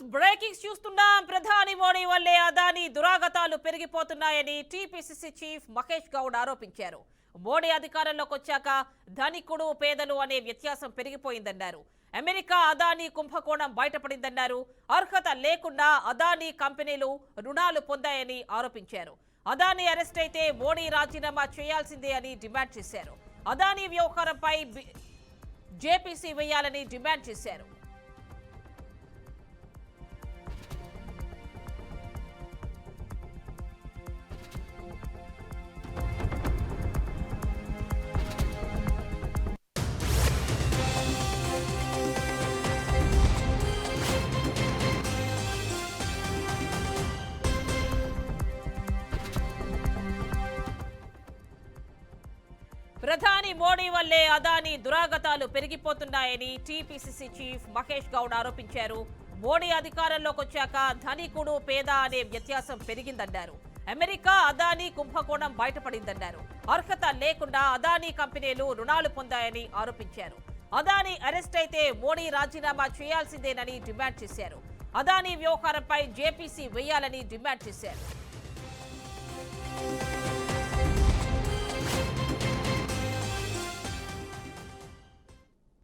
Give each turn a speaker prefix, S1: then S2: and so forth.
S1: Breakings చూస్తున్నాం. ప్రధాని మోడీ వల్లే అదానీ దురాగతాలు పెరిగిపోతున్నాయని టీపీసీసీ చీఫ్ మహేష్ గౌడ్ ఆరోపించారు. మోడీ అధికారంలోకి వచ్చాక ధనికుడు పేదలు అనే వ్యత్యాసం పెరిగిపోయిందన్నారు. అమెరికా అదానీ కుంభకోణం బయటపడిందన్నారు. అర్హత లేకుండా అదానీ కంపెనీలు రుణాలు పొందాయని ఆరోపించారు. అదానీ అరెస్ట్ అయితే మోడీ రాజీనామా చేయాల్సిందే అని డిమాండ్ చేశారు. అదానీ వ్యవహారంపై జేపీసీ వేయాలని డిమాండ్ చేశారు. ప్రధాని మోడీ వల్లే అదానీ దురాగతాలు పెరిగిపోతున్నాయని టీపీసీసీ చీఫ్ మహేష్ గౌడ్ ఆరోపించారు. మోడీ అధికారంలోకి వచ్చాక ధనికుడు పేద అనే వ్యత్యాసం పెరిగిందన్నారు. అమెరికా అదానీ కుంభకోణం బయటపడిందన్నారు. అర్హత లేకుండా అదానీ కంపెనీలు రుణాలు పొందాయని ఆరోపించారు. అదానీ అరెస్ట్ అయితే మోడీ రాజీనామా చేయాల్సిందేనని డిమాండ్ చేశారు. అదానీ వ్యవహారంపై జేపీసీ వేయాలని డిమాండ్ చేశారు.